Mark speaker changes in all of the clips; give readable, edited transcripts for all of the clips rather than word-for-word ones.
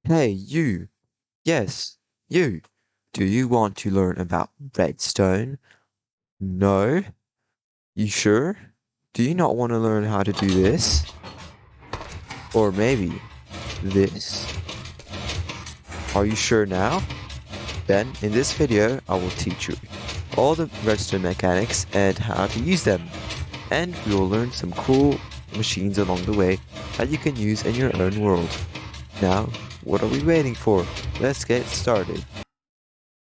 Speaker 1: Hey, you. Yes, you. Do you want to learn about redstone? No? You sure? Do you not want to learn how to do this? Or maybe this? Are you sure now? Then, in this video, I will teach you all the redstone mechanics and how to use them. And we will learn some cool machines along the way that you can use in your own world. Now, what are we waiting for? Let's get started.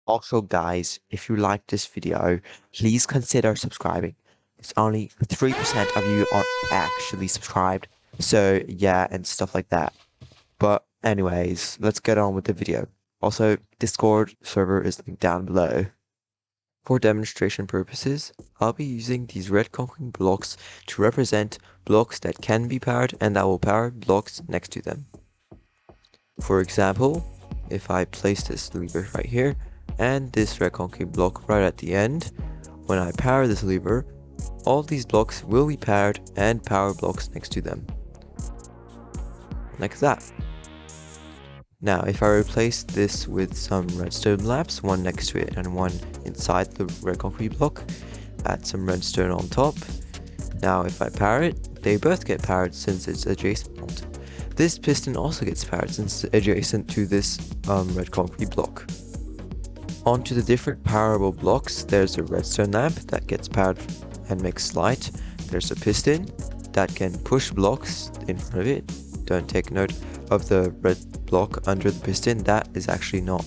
Speaker 1: Also, guys, if you like this video, please consider subscribing. It's only 3% of you are actually subscribed. So, yeah, and stuff like that. But anyways, let's get on with the video. Also, Discord server is linked down below. For demonstration purposes, I'll be using these red concrete blocks to represent blocks that can be powered and that will power blocks next to them. For example, if I place this lever right here, and this red concrete block right at the end, when I power this lever, all these blocks will be powered and power blocks next to them. Like that. Now, if I replace this with some redstone lamps, one next to it and one inside the red concrete block, add some redstone on top. Now, if I power it, they both get powered since it's adjacent. This piston also gets powered since it's adjacent to this red concrete block. Onto the different powerable blocks, there's a redstone lamp that gets powered and makes light. There's a piston that can push blocks in front of it. Don't take note of the red block under the piston, that is actually not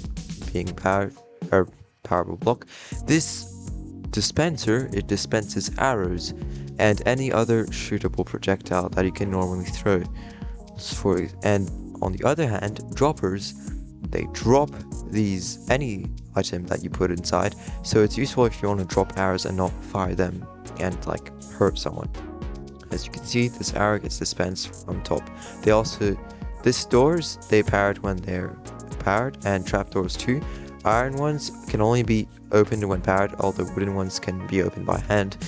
Speaker 1: being powered or powerable block. This dispenser, it dispenses arrows and any other shootable projectile that you can normally throw. And on the other hand, droppers, they drop any item that you put inside, so it's useful if you want to drop arrows and not fire them and like hurt someone. As you can see, this arrow gets dispensed from top. These doors, they powered when they're powered, and trapdoors too. Iron ones can only be opened when powered, although wooden ones can be opened by hand.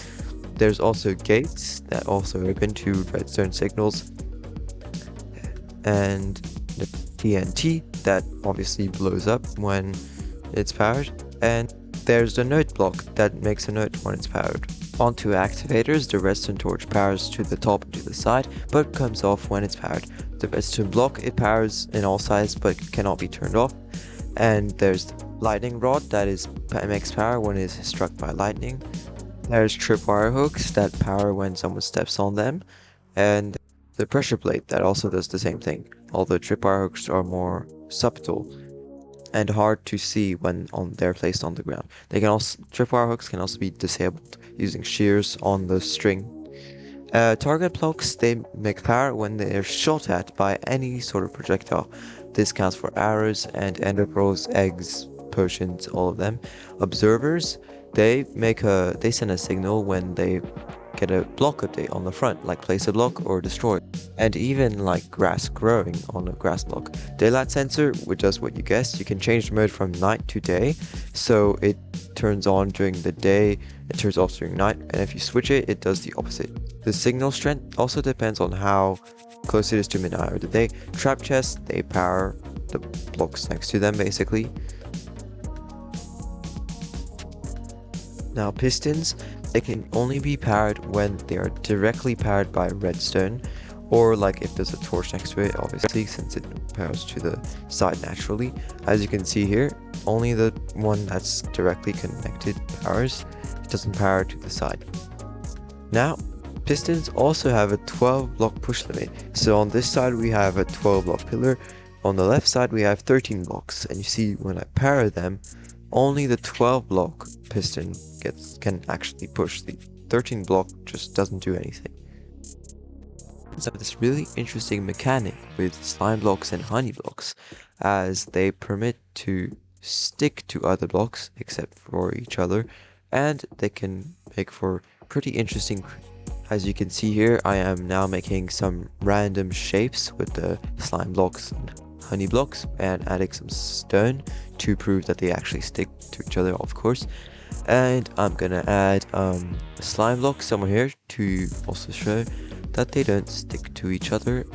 Speaker 1: There's also gates that also open to redstone signals, and the TNT that obviously blows up when it's powered, and there's the note block that makes a note when it's powered. Onto activators, the redstone torch powers to the top and to the side, but comes off when it's powered. The redstone block, it powers in all sides but cannot be turned off. And there's the lightning rod that makes power when it is struck by lightning. There's tripwire hooks that power when someone steps on them, and the pressure plate that also does the same thing, although tripwire hooks are more subtle and hard to see when they're placed on the ground. Tripwire hooks can also be disabled using shears on the string. Target blocks, they make power when they are shot at by any sort of projectile. This counts for arrows and ender pearls, eggs, potions, all of them. Observers, they send a signal when they get a block update on the front, like place a block or destroy. And even like grass growing on a grass block. Daylight sensor, which does what you guessed, you can change the mode from night to day, so it turns on during the day, it turns off during night, and if you switch it, it does the opposite. The signal strength also depends on how close it is to midnight or the day. Trap chests, they power the blocks next to them basically. Now pistons, they can only be powered when they are directly powered by redstone, or like if there's a torch next to it, obviously, since it powers to the side naturally. As you can see here, only the one that's directly connected powers. It doesn't power to the side. Now, pistons also have a 12 block push limit. So on this side we have a 12 block pillar, on the left side we have 13 blocks, and you see when I power them, only the 12 block piston can actually push. The 13 block just doesn't do anything. So this really interesting mechanic with slime blocks and honey blocks, as they permit to stick to other blocks except for each other, and they can make for pretty interesting. As you can see here, I am now making some random shapes with the slime blocks and honey blocks and adding some stone to prove that they actually stick to each other, of course. And I'm gonna add a slime block somewhere here to also show that they don't stick to each other.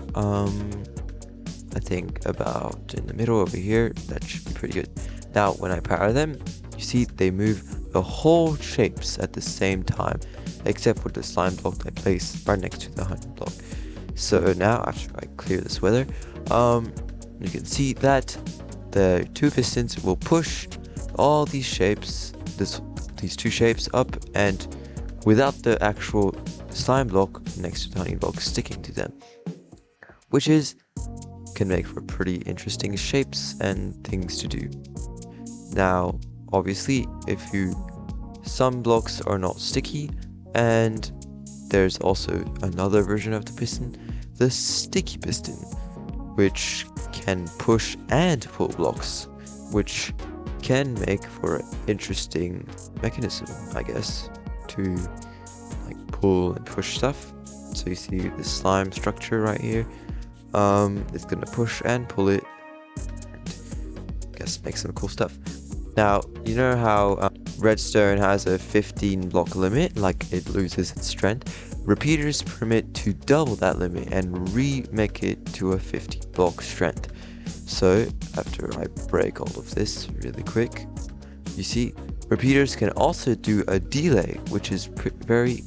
Speaker 1: I think about in the middle over here. That should be pretty good. Now when I power them, you see they move the whole shapes at the same time, except for the slime block I place right next to the iron block. So now after I clear this weather, you can see that the two pistons will push all these shapes, these two shapes up, and without the actual slime block next to the honey block sticking to them, which can make for pretty interesting shapes and things to do. Now obviously some blocks are not sticky, and there's also another version of the piston, the sticky piston, which can push and pull blocks, which can make for an interesting mechanism, I guess, to like pull and push stuff. So you see the slime structure right here. It's gonna push and pull it, and I guess make some cool stuff. Now you know how redstone has a 15 block limit, like it loses its strength. Repeaters permit to double that limit and remake it to a 50 block strength. So after I break all of this really quick, you see repeaters can also do a delay, which is very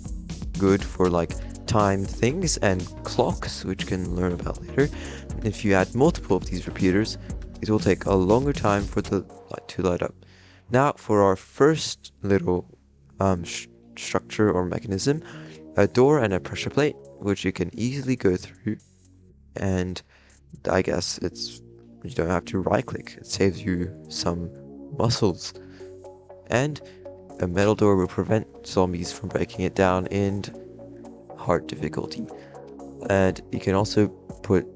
Speaker 1: good for like timed things and clocks, which you can learn about later. If you add multiple of these repeaters, it will take a longer time for the light to light up. Now for our first little structure or mechanism, a door and a pressure plate, which you can easily go through, and I guess you don't have to right click, it saves you some muscles. And a metal door will prevent zombies from breaking it down in hard difficulty. And you can also put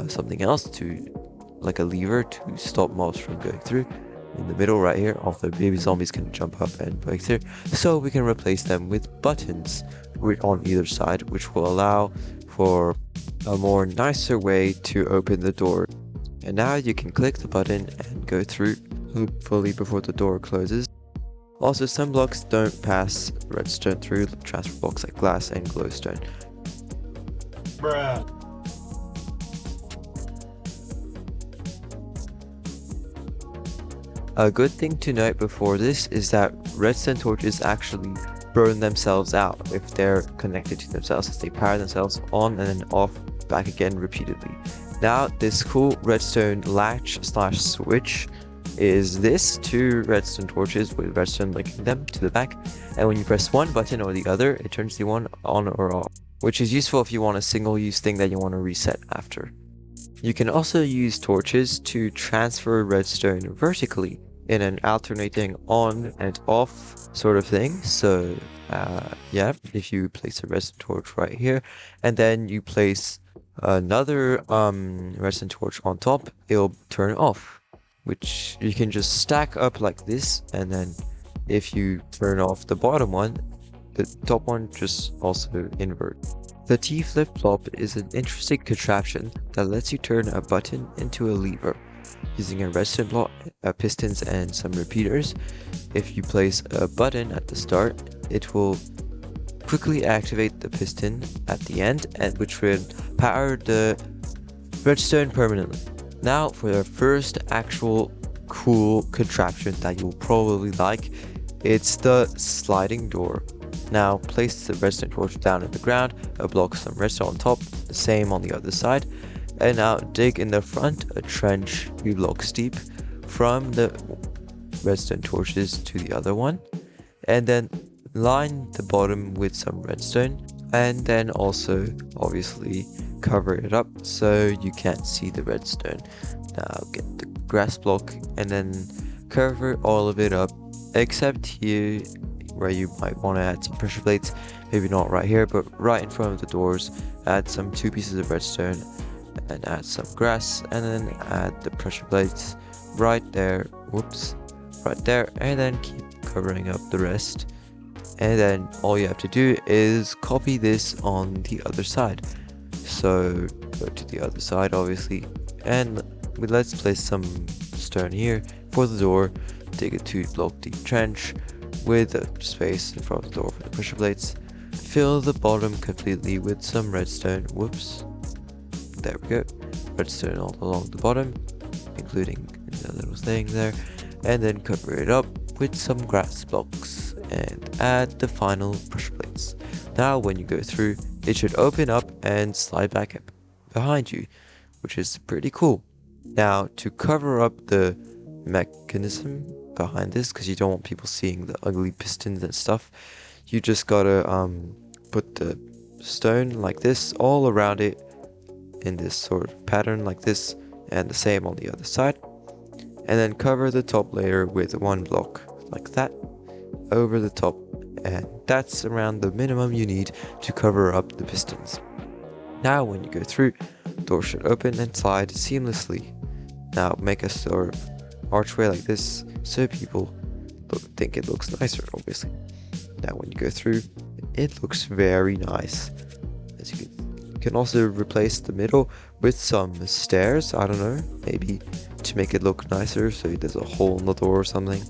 Speaker 1: something else like a lever to stop mobs from going through. In the middle right here, all the baby zombies can jump up and break through. So we can replace them with buttons on either side, which will allow for a more nicer way to open the door. And now you can click the button and go through, hopefully before the door closes. Also, some blocks don't pass redstone through, transfer blocks like glass and glowstone.
Speaker 2: Bruh.
Speaker 1: A good thing to note before this is that redstone torches actually burn themselves out if they're connected to themselves, as they power themselves on and then off back again repeatedly. Now this cool redstone latch/switch is this two redstone torches with redstone linking them to the back, and when you press one button or the other, it turns the one on or off, which is useful if you want a single use thing that you want to reset after. You can also use torches to transfer redstone vertically in an alternating on and off sort of thing. So yeah, if you place a redstone torch right here and then you place another redstone torch on top, it'll turn off, which you can just stack up like this, and then if you turn off the bottom one, the top one just also invert. The T flip-flop is an interesting contraption that lets you turn a button into a lever using a redstone block, pistons, and some repeaters. If you place a button at the start, it will quickly activate the piston at the end, and which will power the redstone permanently. Now for the first actual cool contraption that you'll probably like, it's the sliding door. Now place the redstone torch down in the ground, block some redstone on top, the same on the other side, and now dig in the front a trench 3 blocks deep from the redstone torches to the other one, and then line the bottom with some redstone, and then also obviously cover it up so you can't see the redstone. Now get the grass block and then cover all of it up, except here where you might want to add some pressure plates. Maybe not right here, but right in front of the doors, add some 2 pieces of redstone and add some grass, and then add the pressure plates right there, right there, and then keep covering up the rest. And then all you have to do is copy this on the other side. So go to the other side obviously, and let's place some stone here for the door. Dig a 2 block deep trench with a space in front of the door for the pressure plates. Fill the bottom completely with some redstone. There we go. redstone all along the bottom, including the little thing there, and then cover it up with some grass blocks and add the final pressure plates. Now when you go through, it should open up and slide back up behind you, which is pretty cool. Now to cover up the mechanism behind this, because you don't want people seeing the ugly pistons and stuff, you just gotta put the stone like this all around it in this sort of pattern like this, and the same on the other side, and then cover the top layer with one block like that over the top, and that's around the minimum you need to cover up the pistons. Now when you go through, door should open and slide seamlessly. Now make a sort of archway like this so people think it looks nicer, obviously. Now when you go through, it looks very nice. As you can also replace the middle with some stairs, I don't know, maybe to make it look nicer, so there's a hole in the door or something.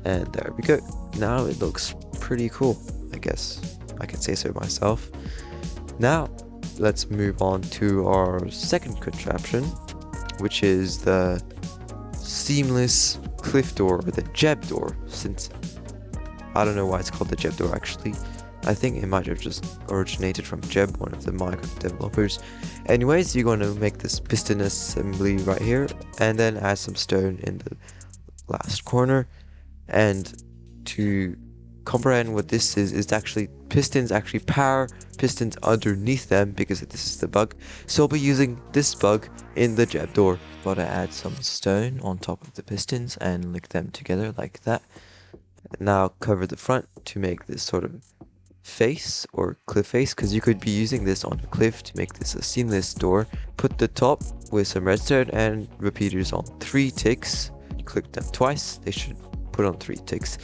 Speaker 1: And there we go. Now it looks pretty cool, I guess I can say so myself. Now let's move on to our second contraption, which is the seamless cliff door, or the Jeb door, since I don't know why it's called the Jeb door actually. I think it might have just originated from Jeb, one of the Minecraft developers. Anyways, you're going to make this piston assembly right here, and then add some stone in the last corner. And to comprehend what this is actually pistons actually power pistons underneath them, because this is the bug. So I'll be using this bug in the Jeb door. Gotta add some stone on top of the pistons and link them together like that. Now cover the front to make this sort of face or cliff face, because you could be using this on a cliff to make this a seamless door. Put the top with some redstone and repeaters on 3 ticks. You click them twice, they should put on 3 ticks,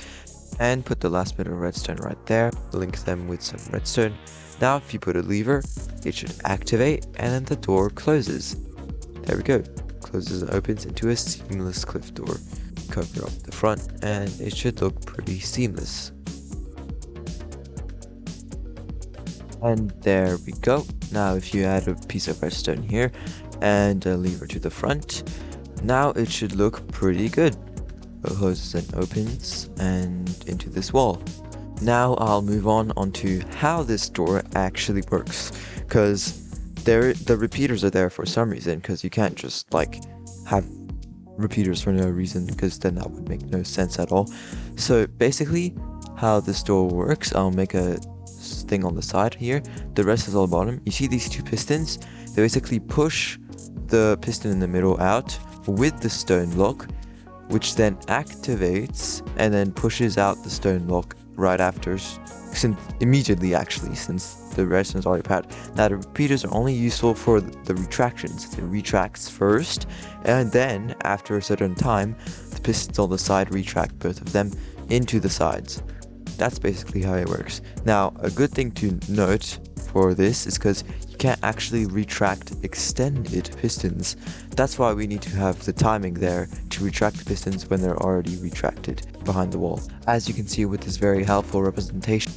Speaker 1: and put the last bit of redstone right there. Link them with some redstone. Now if you put a lever, it should activate, and then the door closes. There we go, closes and opens into a seamless cliff door. Cover up the front and it should look pretty seamless. And there we go. Now if you add a piece of redstone here and a lever to the front, now it should look pretty good. It closes and opens and into this wall. Now I'll move on onto how this door actually works, because the repeaters are there for some reason, because you can't just like have repeaters for no reason, because then that would make no sense at all. So basically how this door works, I'll make a thing on the side here, the rest is all bottom. You see these 2 pistons, they basically push the piston in the middle out with the stone block, which then activates and then pushes out the stone block right after, immediately actually, since the redstone is already powered. Now the repeaters are only useful for the retractions. It retracts first, and then after a certain time, the pistons on the side retract both of them into the sides. That's basically how it works. Now a good thing to note for this is because you can't actually retract extended pistons. That's why we need to have the timing there to retract the pistons when they're already retracted behind the wall, as you can see with this very helpful representation.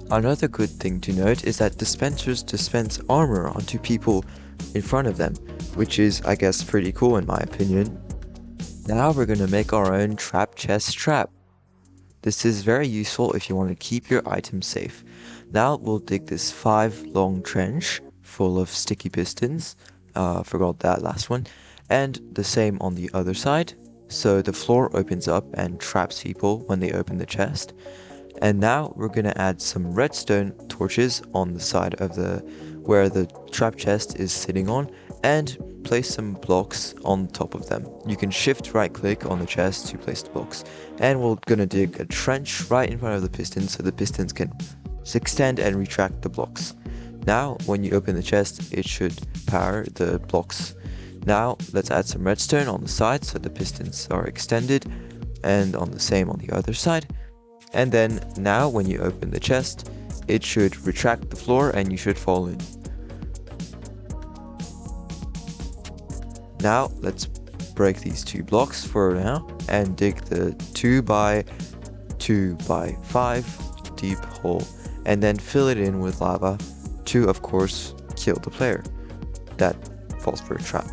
Speaker 1: Another good thing to note is that dispensers dispense armor onto people in front of them, which is, I guess, pretty cool in my opinion. Now we're going to make our own trap chest trap. This is very useful if you want to keep your items safe. Now we'll dig this 5 long trench full of sticky pistons, forgot that last one, and the same on the other side, so the floor opens up and traps people when they open the chest. And now we're gonna add some redstone torches on the side of where the trap chest is sitting on, and place some blocks on top of them. You can shift right click on the chest to place the blocks, and we're gonna dig a trench right in front of the pistons so the pistons can extend and retract the blocks. Now when you open the chest, it should power the blocks. Now let's add some redstone on the side so the pistons are extended, and on the same on the other side. And then now when you open the chest, it should retract the floor and you should fall in. Now let's break these 2 blocks for now and dig the 2 by 2 by 5 deep hole, and then fill it in with lava to, of course, kill the player. that falls for a trap.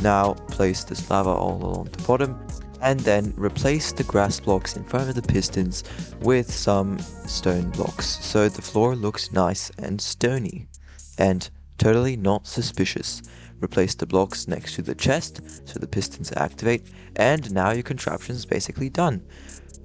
Speaker 1: Now place this lava all along the bottom, and then replace the grass blocks in front of the pistons with some stone blocks, so the floor looks nice and stony and totally not suspicious. Replace the blocks next to the chest so the pistons activate, and now your contraption is basically done.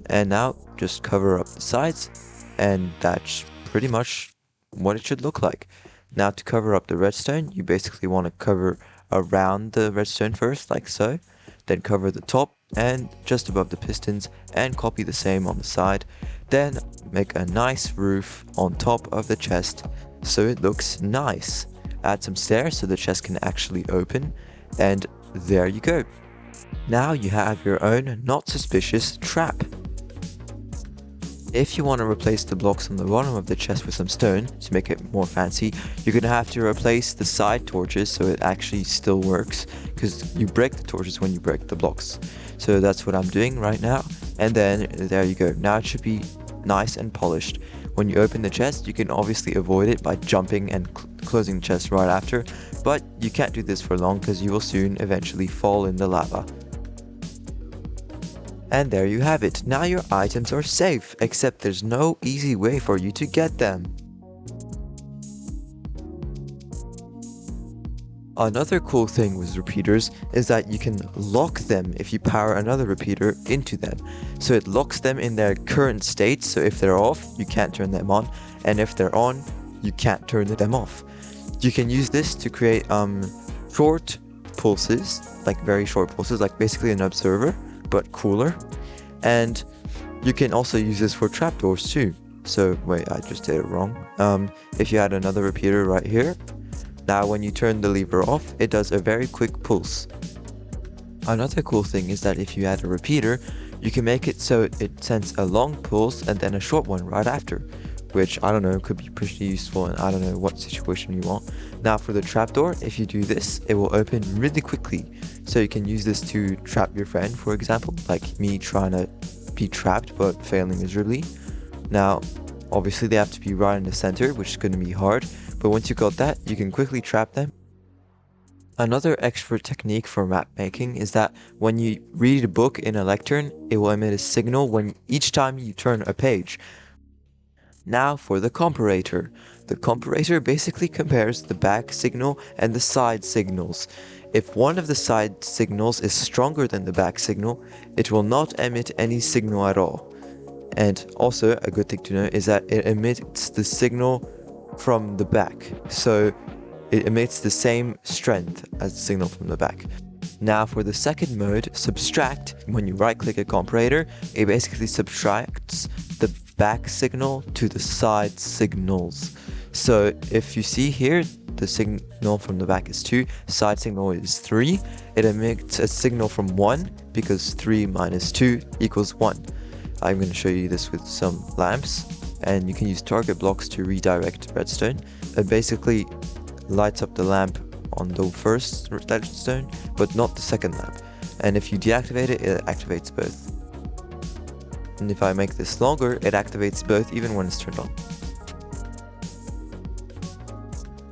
Speaker 1: And now just cover up the sides, and that's pretty much what it should look like. Now to cover up the redstone, you basically want to cover around the redstone first, like so, then cover the top and just above the pistons, and copy the same on the side. Then make a nice roof on top of the chest so it looks nice. Add some stairs so the chest can actually open, and there you go. Now you have your own not suspicious trap. If you want to replace the blocks on the bottom of the chest with some stone to make it more fancy, you're going to have to replace the side torches so it actually still works, because you break the torches when you break the blocks. So that's what I'm doing right now, and then there you go. Now it should be nice and polished. When you open the chest, you can obviously avoid it by jumping and closing the chest right after, but you can't do this for long because you will soon eventually fall in the lava. And there you have it. Now your items are safe, except there's no easy way for you to get them. Another cool thing with repeaters is that you can lock them if you power another repeater into them. So it locks them in their current state, so if they're off, you can't turn them on, and if they're on, you can't turn them off. You can use this to create short pulses, like very short pulses, like basically an observer, but cooler. And you can also use this for trapdoors too. So wait, I just did it wrong. If you add another repeater right here, now when you turn the lever off, it does a very quick pulse. Another cool thing is that if you add a repeater, you can make it so it sends a long pulse and then a short one right after, which I don't know, could be pretty useful in I don't know what situation you want. Now for the trapdoor, if you do this, it will open really quickly. So you can use this to trap your friend, for example, like me trying to be trapped but failing miserably. Now, obviously they have to be right in the center, which is going to be hard, but once you got that, you can quickly trap them. Another extra technique for map making is that when you read a book in a lectern, it will emit a signal when each time you turn a page. Now for the comparator. The comparator basically compares the back signal and the side signals. If one of the side signals is stronger than the back signal, it will not emit any signal at all. And also, a good thing to know is that it emits the signal from the back, so it emits the same strength as the signal from the back. Now for the second mode, subtract, when you right click a comparator, it basically subtracts the back signal to the side signals. So if you see here, the signal from the back is 2, side signal is 3, it emits a signal from 1 because 3 minus 2 equals 1. I'm going to show you this with some lamps, and you can use target blocks to redirect redstone. It basically lights up the lamp on the first redstone, but not the second lamp. And if you deactivate it, it activates both. And if I make this longer, it activates both even when it's turned on.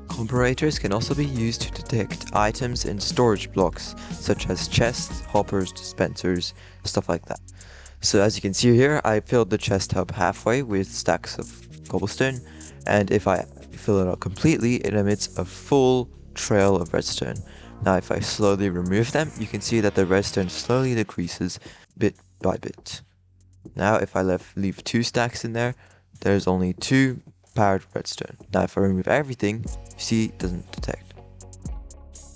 Speaker 1: Comparators can also be used to detect items in storage blocks, such as chests, hoppers, dispensers, stuff like that. So as you can see here, I filled the chest hub halfway with stacks of cobblestone, and if I fill it up completely, it emits a full trail of redstone. Now if I slowly remove them, you can see that the redstone slowly decreases bit by bit. Now if I leave 2 stacks in there, there's only 2 powered redstone. Now if I remove everything, you see it doesn't detect.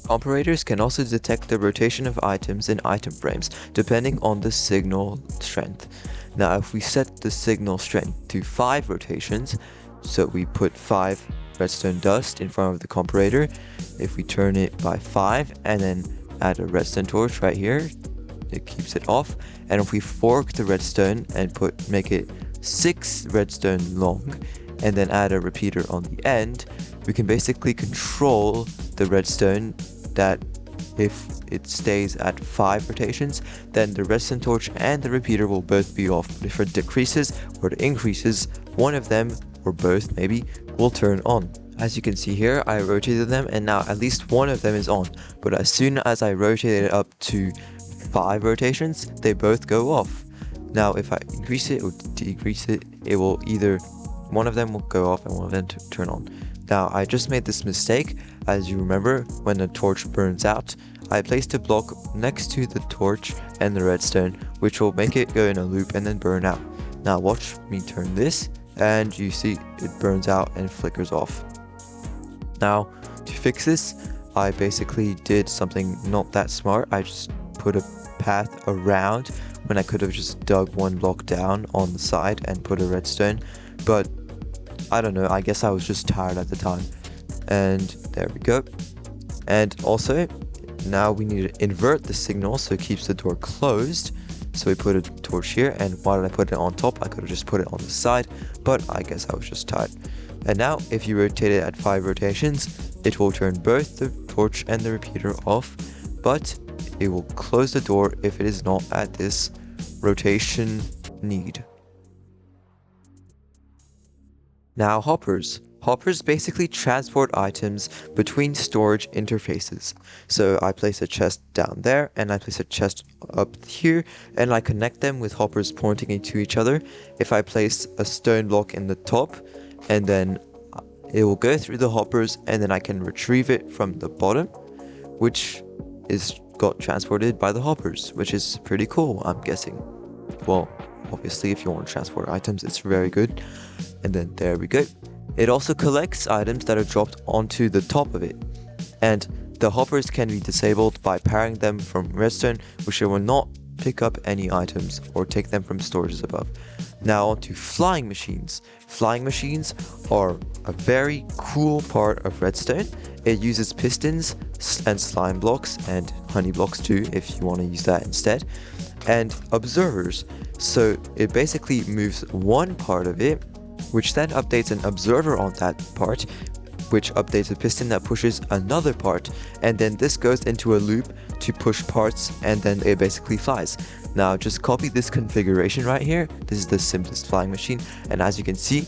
Speaker 1: Comparators can also detect the rotation of items in item frames, depending on the signal strength. Now if we set the signal strength to 5 rotations, so we put 5 redstone dust in front of the comparator, if we turn it by 5 and then add a redstone torch right here, it keeps it off. And if we fork the redstone and make it 6 redstone long and then add a repeater on the end, we can basically control the redstone that if it stays at 5 rotations, then the redstone torch and the repeater will both be off. But if it decreases or it increases, one of them, or both maybe, will turn on. As you can see here, I rotated them and now at least one of them is on. But as soon as I rotate it up to 5 rotations, they both go off. Now if I increase it or decrease it, it will either, one of them will go off and one of them turn on. Now I just made this mistake. As you remember, when the torch burns out, I placed a block next to the torch and the redstone, which will make it go in a loop and then burn out. Now watch me turn this and you see it burns out and flickers off. Now to fix this, I basically did something not that smart. I just put a path around when I could have just dug one block down on the side and put a redstone, but I don't know, I guess I was just tired at the time. And there we go. And also now we need to invert the signal so it keeps the door closed. So we put a torch here, and why did I put it on top? I could have just put it on the side, but I guess I was just tired. And now if you rotate it at 5 rotations, it will turn both the torch and the repeater off, but it will close the door if it is not at this rotation need. Now hoppers. Hoppers basically transport items between storage interfaces. So I place a chest down there and I place a chest up here and I connect them with hoppers pointing into each other. If I place a stone block in the top, and then it will go through the hoppers and then I can retrieve it from the bottom, which is got transported by the hoppers, which is pretty cool, I'm guessing. Well, obviously if you want to transport items, it's very good. And then there we go. It also collects items that are dropped onto the top of it. And the hoppers can be disabled by powering them from redstone, which will not pick up any items or take them from storages above. Now on to flying machines. Flying machines are a very cool part of redstone. It uses pistons and slime blocks and honey blocks too, if you want to use that instead, and observers. So it basically moves one part of it, which then updates an observer on that part, which updates a piston that pushes another part, and then this goes into a loop to push parts, and then it basically flies. Now just copy this configuration right here. This is the simplest flying machine, and as you can see,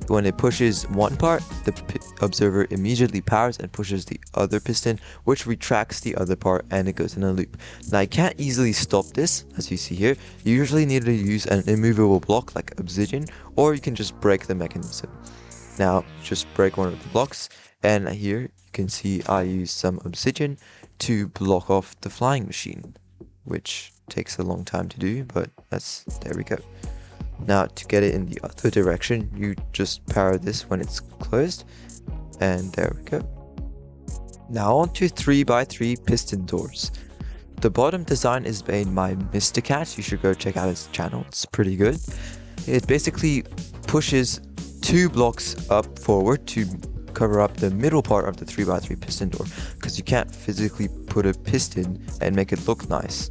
Speaker 1: when it pushes one part, the observer immediately powers and pushes the other piston, which retracts the other part, and it goes in a loop. Now I can't easily stop this, as you see here. You usually need to use an immovable block like obsidian, or you can just break the mechanism. Now just break one of the blocks, and here you can see I use some obsidian to block off the flying machine, which takes a long time to do, but there we go. Now to get it in the other direction, you just power this when it's closed, and there we go. Now on to 3x3 piston doors. The bottom design is made by Mr. Cat. You should go check out his channel, it's pretty good. It basically pushes 2 blocks up forward to cover up the middle part of the 3x3 piston door, because you can't physically put a piston and make it look nice.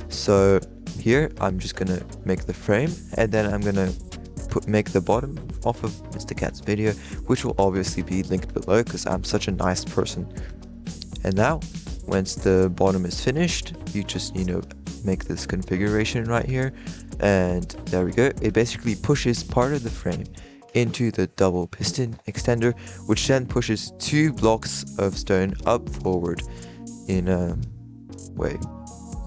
Speaker 1: So here I'm just gonna make the frame, and then I'm gonna make the bottom off of Mr. Cat's video, which will obviously be linked below because I'm such a nice person. And now once the bottom is finished, you just make this configuration right here, and there we go. It basically pushes part of the frame into the double piston extender, which then pushes 2 blocks of stone up forward in a way.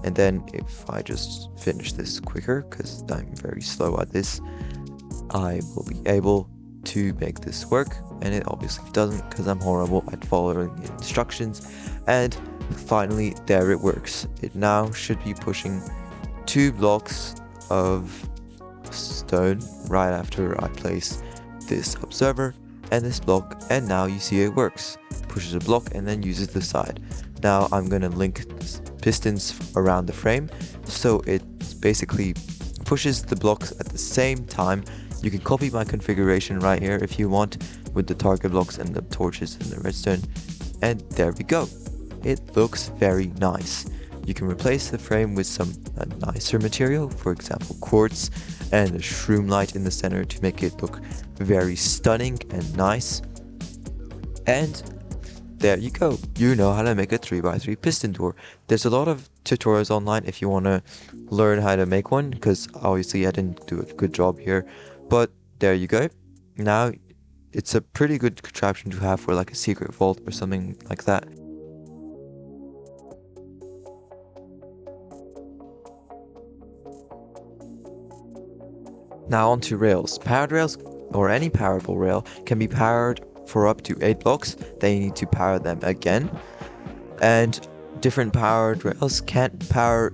Speaker 1: And then if I just finish this quicker, because I'm very slow at this, I will be able to make this work, and it obviously doesn't because I'm horrible at following the instructions. And finally, there it works. It now should be pushing 2 blocks of stone right after I place this observer and this block, and now you see it works. Pushes a block and then uses the side. Now I'm going to link pistons around the frame, so it basically pushes the blocks at the same time. You can copy my configuration right here if you want, with the target blocks and the torches and the redstone, and there we go. It looks very nice. You can replace the frame with some nicer material, for example quartz, and a shroom light in the center to make it look very stunning and nice. And there you go. You know how to make a 3x3 piston door. There's a lot of tutorials online if you want to learn how to make one, because obviously I didn't do a good job here, but there you go. Now it's a pretty good contraption to have for like a secret vault or something like that. Now onto rails. Powered rails, or any powerful rail, can be powered for up to 8 blocks. Then you need to power them again. And different powered rails can't power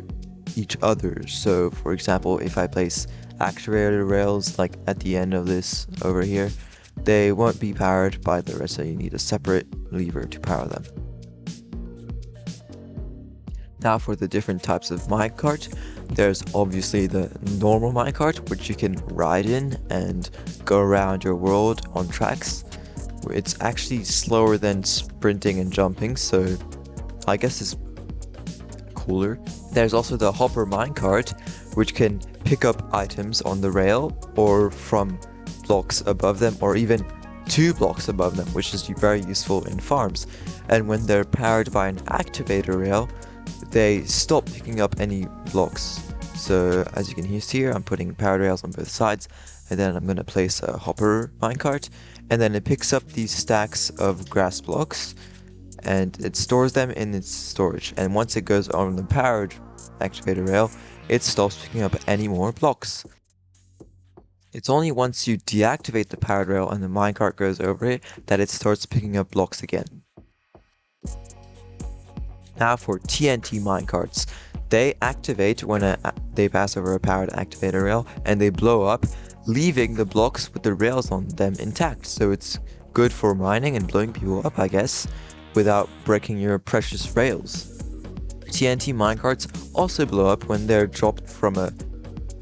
Speaker 1: each other. So for example, if I place actuator rails like at the end of this over here, they won't be powered by the rest, so you need a separate lever to power them. Now for the different types of minecart, there's obviously the normal minecart, which you can ride in and go around your world on tracks. It's actually slower than sprinting and jumping, so I guess it's cooler. There's also the hopper minecart, which can pick up items on the rail or from blocks above them, or even 2 blocks above them, which is very useful in farms. And when they're powered by an activator rail, they stop picking up any blocks. So as you can see here, I'm putting powered rails on both sides, and then I'm going to place a hopper minecart, and then it picks up these stacks of grass blocks and it stores them in its storage. And once it goes on the powered activator rail, it stops picking up any more blocks. It's only once you deactivate the powered rail and the minecart goes over it that it starts picking up blocks again. Now for TNT minecarts. They activate when they pass over a powered activator rail, and they blow up, leaving the blocks with the rails on them intact. So it's good for mining and blowing people up, I guess, without breaking your precious rails. TNT minecarts also blow up when they're dropped from a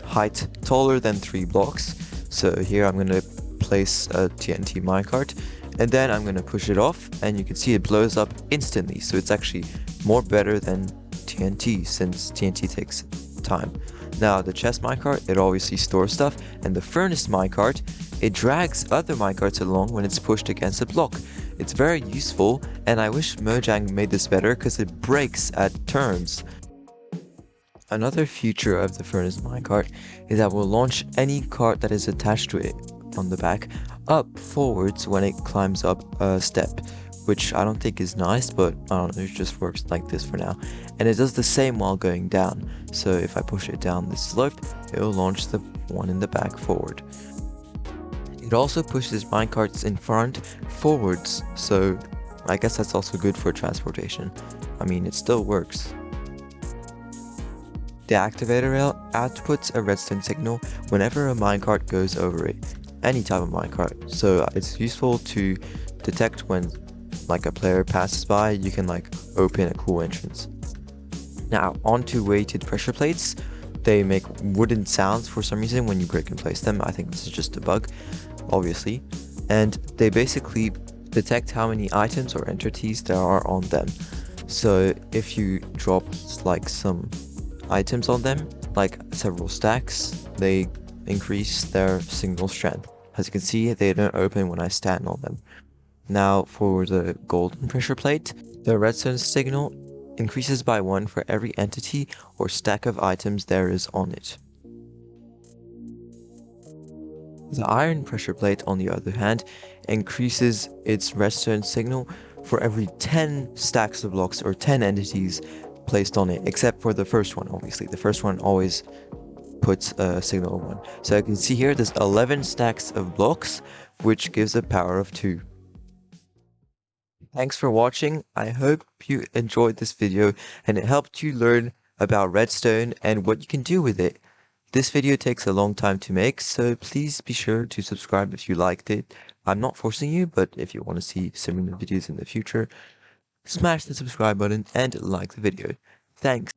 Speaker 1: height taller than 3 blocks. So here I'm going to place a TNT minecart, and then I'm going to push it off, and you can see it blows up instantly. So it's actually more better than TNT, since TNT takes time. Now the chest minecart, it obviously stores stuff, and the furnace minecart, it drags other minecarts along when it's pushed against a block. It's very useful, and I wish Mojang made this better because it breaks at turns. Another feature of the furnace minecart is that we'll launch any cart that is attached to it on the back up forwards when it climbs up a step, which I don't think is nice, but I don't know, it just works like this for now. And it does the same while going down, so if I push it down this slope, it will launch the one in the back forward. It also pushes minecarts in front forwards, so I guess that's also good for transportation. I mean, it still works. The activator rail outputs a redstone signal whenever a minecart goes over it, any type of minecart, so it's useful to detect when like a player passes by. You can like open a cool entrance. Now onto weighted pressure plates. They make wooden sounds for some reason when you break and place them. I think this is just a bug, obviously, and they basically detect how many items or entities there are on them. So if you drop like some items on them, like several stacks, they increase their signal strength. As you can see, they don't open when I stand on them. Now for the golden pressure plate, the redstone signal increases by 1 for every entity or stack of items there is on it. The iron pressure plate, on the other hand, increases its redstone signal for every 10 stacks of blocks or 10 entities placed on it, except for the first one, obviously. The first one always puts a signal of 1. So you can see here there's 11 stacks of blocks, which gives a power of 2. Thanks for watching. I hope you enjoyed this video and it helped you learn about redstone and what you can do with it. This video takes a long time to make, so please be sure to subscribe if you liked it. I'm not forcing you, but if you want to see similar videos in the future, smash the subscribe button and like the video. Thanks.